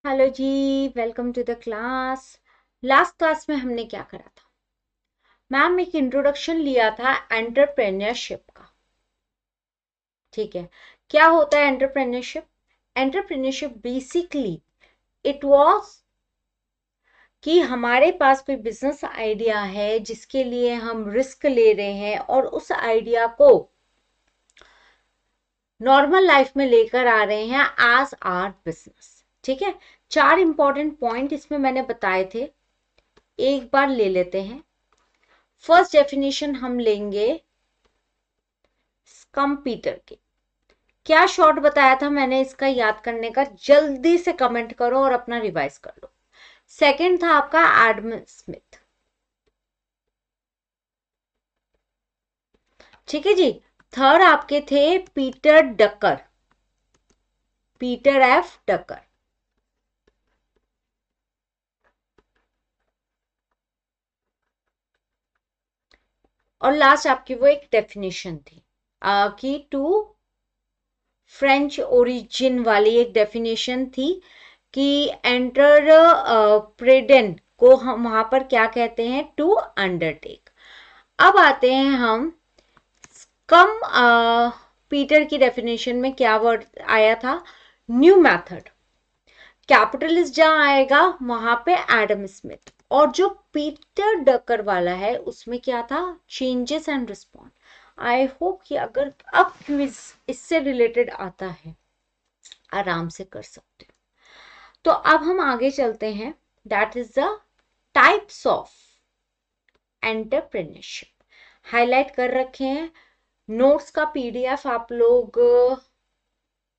Hello जी, welcome to the class. Last class में हमने क्या करा था मैम? एक इंट्रोडक्शन लिया था एंटरप्रेन्योरशिप का। ठीक है, क्या होता है entrepreneurship? Entrepreneurship basically it was कि हमारे पास कोई बिजनेस आइडिया है जिसके लिए हम रिस्क ले रहे हैं और उस आइडिया को नॉर्मल लाइफ में लेकर आ रहे हैं एज आर बिजनेस। ठीक है, चार इंपॉर्टेंट पॉइंट इसमें मैंने बताए थे, एक बार ले लेते हैं। फर्स्ट डेफिनेशन हम लेंगे कंप्यूटर की। क्या शॉर्ट बताया था मैंने इसका याद करने का? जल्दी से कमेंट करो और अपना रिवाइज कर लो। सेकंड था आपका एडम स्मिथ। ठीक है जी। थर्ड आपके थे पीटर डकर, पीटर एफ डकर। और लास्ट आपकी वो एक डेफिनेशन थी कि टू फ्रेंच ओरिजिन वाली एक डेफिनेशन थी कि एंटर प्रेडेन को हम वहां पर क्या कहते हैं? To undertake. अब आते हैं हम कम पीटर की डेफिनेशन में क्या वर्ड आया था? New method. कैपिटलिस्ट जहां आएगा वहां पे एडम स्मिथ। और जो पीटर डकर वाला है उसमें क्या था? Changes and response. I hope कि अगर अब क्विज इससे रिलेटेड आता है आराम से कर सकते हो। तो अब हम आगे चलते हैं। That is the types of entrepreneurship. Highlight कर रखे हैं। नोट्स का पीडीएफ आप लोग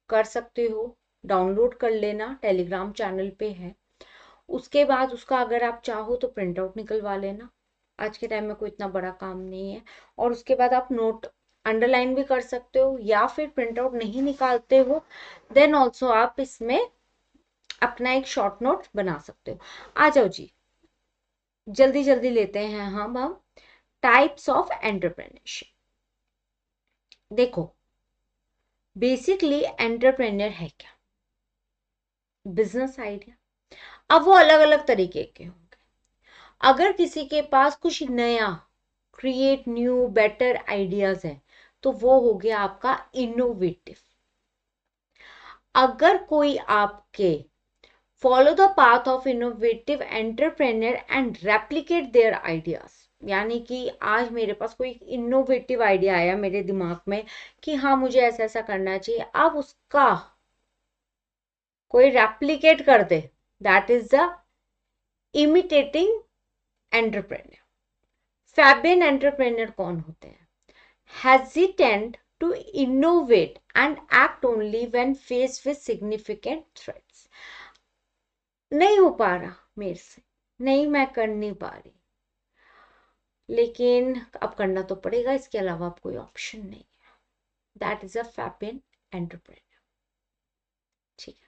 कर सकते हो, डाउनलोड कर लेना, टेलीग्राम चैनल पे है। उसके बाद उसका अगर आप चाहो तो प्रिंट आउट निकलवा लेना, आज के टाइम में कोई इतना बड़ा काम नहीं है। और उसके बाद आप नोट अंडरलाइन भी कर सकते हो, या फिर प्रिंट आउट नहीं निकालते हो देन ऑल्सो आप इसमें अपना एक शॉर्ट नोट बना सकते हो। आ जाओ जी, जल्दी जल्दी लेते हैं हम टाइप्स ऑफ एंटरप्रेन्योरशिप। देखो, बेसिकली एंटरप्रेन्योर है क्या? Business idea. अब वो अलग अलग तरीके के होंगे। अगर किसी के पास कुछ नया क्रिएट न्यू बेटर आइडियाज है तो वो हो गया आपका इनोवेटिव। अगर कोई आपके follow the path of innovative entrepreneur and replicate their ideas, यानी कि आज मेरे पास कोई इनोवेटिव आइडिया आया मेरे दिमाग में कि हाँ मुझे ऐसा ऐसा करना चाहिए, अब उसका कोई रेप्लिकेट कर दे, that is the imitating entrepreneur. Fabian entrepreneur कौन होते हैं? hesitant to innovate and act only when faced with significant threats। नहीं हो पा रहा मेरे से, नहीं मैं कर नहीं पा रही, लेकिन अब करना तो पड़ेगा, इसके अलावा अब कोई ऑप्शन नहीं है। That is a Fabian entrepreneur. ठीक है।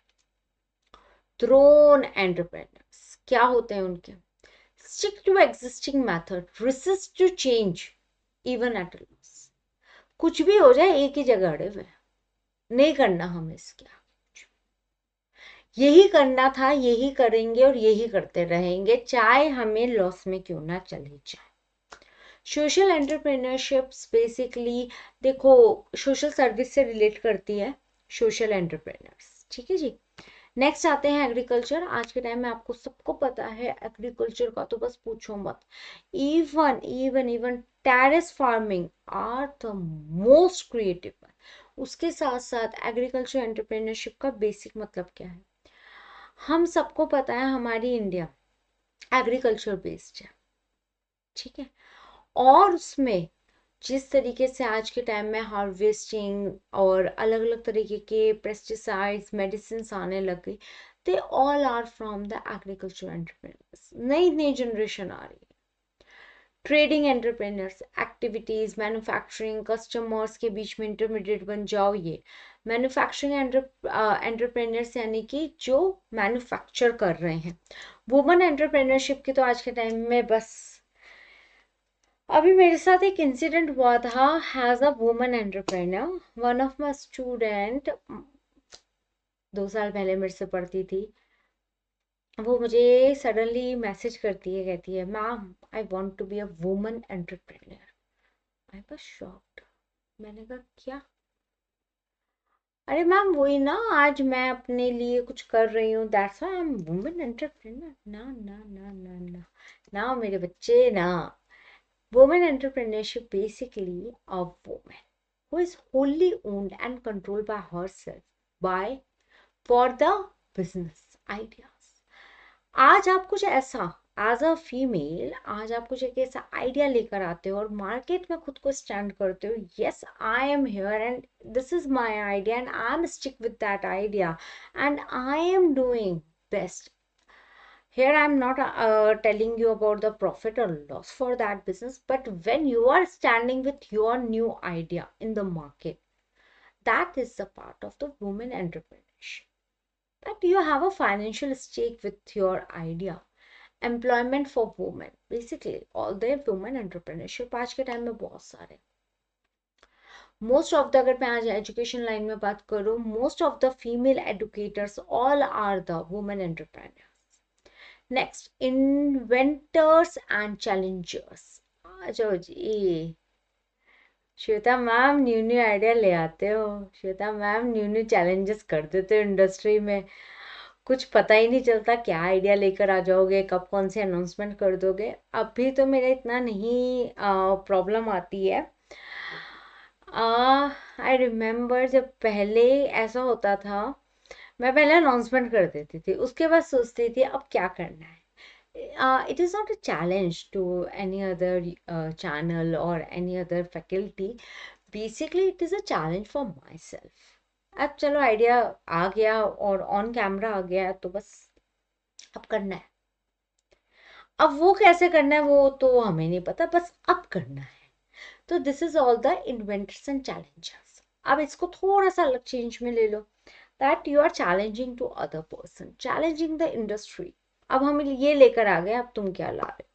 थ्रोन एंटरप्रेन्योर्स क्या होते हैं उनके? Stick to existing method, resist to change even at loss. कुछ भी हो जाए एक ही जगह अड़े हुए, नहीं करना हमें इसके, यही करना था, यही करेंगे और यही करते रहेंगे चाहे हमें लॉस में क्यों ना चले जाए। सोशल एंटरप्रेन्योरशिप्स बेसिकली, देखो, सोशल सर्विस से रिलेट करती है सोशल एंटरप्रेन्योर्स। ठीक है जी। नेक्स्ट आते हैं एग्रीकल्चर। आज के टाइम में आपको सबको पता है एग्रीकल्चर का तो बस पूछो मत। Even even even terrace farming are the most creative. उसके साथ साथ एग्रीकल्चर एंटरप्रेन्योरशिप का बेसिक मतलब क्या है? हम सबको पता है हमारी इंडिया एग्रीकल्चर बेस्ड है। ठीक है। और उसमें जिस तरीके से आज के टाइम में हार्वेस्टिंग और अलग अलग तरीके के पेस्टिसाइड्स मेडिसिन आने लग गई, they all are from the agriculture entrepreneurs. नई नई जनरेशन आ रही है। Trading entrepreneurs activities, manufacturing, customers के बीच में इंटरमीडिएट बन जाओ, ये मैन्युफैक्चरिंग एंटरप्रेन्योर्स यानी कि जो मैन्युफैक्चर कर रहे हैं। वुमन एंटरप्रेन्योरशिप की तो आज के टाइम में बस, अभी मेरे साथ एक इंसिडेंट हुआ था as a woman entrepreneur. One of my student 2 साल पहले मेरे से पढ़ती थी, वो मुझे सडनली मैसेज करती है, कहती है ma'am I want to be a woman entrepreneur. I was shocked. मैंने कहा क्या? अरे मैम वही ना, आज मैं अपने लिए कुछ कर रही हूँ, that's why I am woman entrepreneur. ना ना ना ना ना ना मेरे बच्चे ना। Woman entrepreneurship basically a woman who is wholly owned and controlled by herself by for the business ideas। आज आप कुछ ऐसा एज अ फीमेल, आज आप कुछ एक ऐसा आइडिया लेकर आते हो और मार्केट में खुद को स्टैंड करते हो, yes I am here and this is my idea and I am stick with that idea and I am doing best. Here I'm not telling you about the profit or loss for that business, but when you are standing with your new idea in the market, that is the part of the women entrepreneurship. That you have a financial stake with your idea. Employment for women, basically all the women entrepreneurship आज के time में बहुत सारे, most of the, अगर मैं आज education line में बात करूँ, most of the female educators all are the women entrepreneur. Next, innovators and challengers. आ जाओ जी। Shweta ma'am new new idea ले आते हो, Shweta ma'am new new challenges कर देते हो इंडस्ट्री में, कुछ पता ही नहीं चलता क्या आइडिया लेकर आ जाओगे, कब कौन सी अनाउंसमेंट कर दोगे। अभी तो मेरा इतना नहीं प्रॉब्लम आती है। आई रिमेम्बर जब पहले ऐसा होता था, मैं पहले अनाउंसमेंट कर देती थी, उसके बाद सोचती थी अब क्या करना है। It is not a challenge to any other channel or any other faculty. Basically, it is a challenge for myself. अब चलो आइडिया आ गया और ऑन कैमरा आ गया तो बस अब करना है। अब वो कैसे करना है वो तो हमें नहीं पता, बस अब करना है। तो this is all the inventors and challengers. अब इसको थोड़ा सा अलग चेंज में ले लो, that you are challenging to other person, challenging the industry. अब हम ये लेकर आ गए, अब तुम क्या ला रहे हो,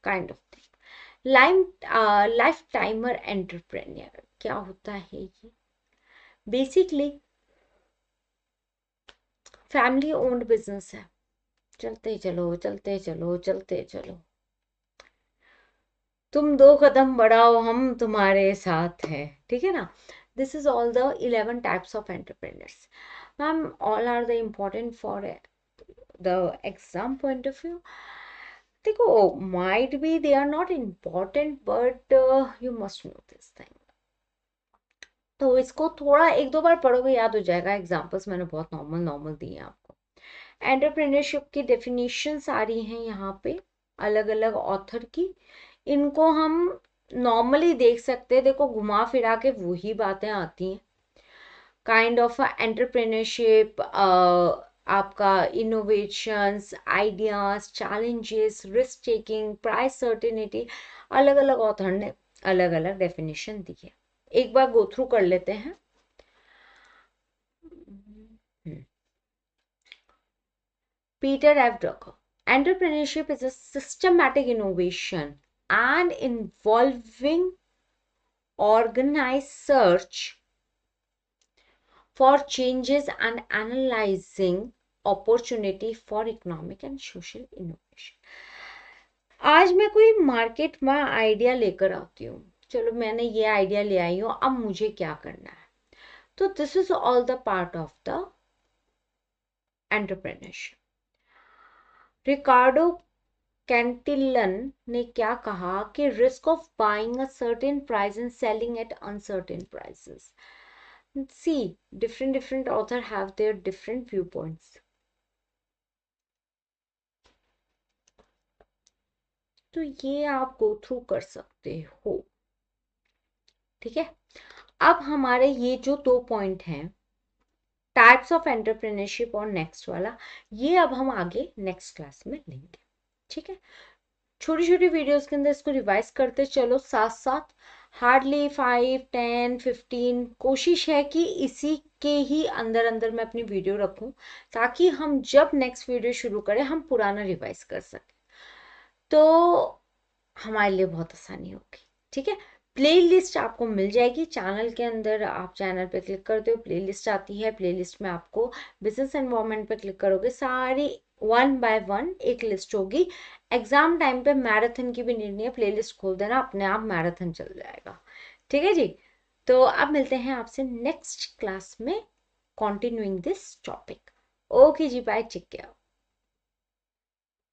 kind of thing. Life timer entrepreneur क्या होता है ये? बेसिकली फैमिली ओन्ड बिजनेस है, चलते चलो चलते चलो चलते चलो, तुम 2 कदम बढ़ाओ हम तुम्हारे साथ हैं, ठीक है ना। This is all the 11 types of entrepreneurs. Ma'am all are the important for the exam point of view. देखो might be they are not important but you must know this thing. तो इसको थोड़ा 1-2 बार पढ़ोगे याद हो जाएगा। एग्जाम्पल्स मैंने बहुत नॉर्मल नॉर्मल दिए हैं आपको। एंटरप्रेन्योरशिप की डेफिनेशंस आ रही हैं यहाँ पे अलग अलग ऑथर की, इनको हम नॉर्मली देख सकते हैं। देखो घुमा फिरा के वही बातें आती हैं। काइंड ऑफ एंटरप्रेन्योरशिप, आपका innovations, ideas, challenges, risk taking, price certainty, अलग अलग ऑथर ने अलग अलग डेफिनेशन दी है। एक बार गो थ्रू कर लेते हैं। Peter F. Drucker. Entrepreneurship is a systematic innovation and involving organized search for changes and analyzing opportunity for economic and social innovation। आज मैं कोई मार्केट में आइडिया लेकर आती हूँ, चलो मैंने ये आइडिया ले आई हूँ, अब मुझे क्या करना है। तो this is all the part of the entrepreneurship. Ricardo Cantillon ने क्या कहा कि risk of buying a certain price and selling at uncertain prices. See different author have their different viewpoints। तो ये आप गो थ्रू कर सकते हो, ठीक है। अब हमारे ये जो 2 पॉइंट हैं, टाइप्स ऑफ एंटरप्रेन्योरशिप और नेक्स्ट वाला, ये अब हम आगे नेक्स्ट क्लास में लेंगे, ठीक है। छोटी छोटी वीडियोस के अंदर इसको रिवाइज करते चलो साथ साथ, हार्डली 5, 10, 15। कोशिश है कि इसी के ही अंदर अंदर मैं अपनी वीडियो रखूं, ताकि हम जब नेक्स्ट वीडियो शुरू करें हम पुराना रिवाइज कर सकें, तो हमारे लिए बहुत आसानी होगी, ठीक है। प्लेलिस्ट आपको मिल जाएगी चैनल के अंदर, आप चैनल पे क्लिक करते हो प्लेलिस्ट आती है, प्लेलिस्ट में आपको बिजनेस एनवायरनमेंट पे क्लिक करोगे, सारी वन बाय वन एक लिस्ट होगी। एग्जाम टाइम पे मैराथन की भी नीड नहीं है, प्ले लिस्ट खोल देना, अपने आप मैराथन चल जाएगा। ठीक है जी। तो अब मिलते हैं आपसे नेक्स्ट क्लास में, continuing this topic. Okay जी, bye, take care.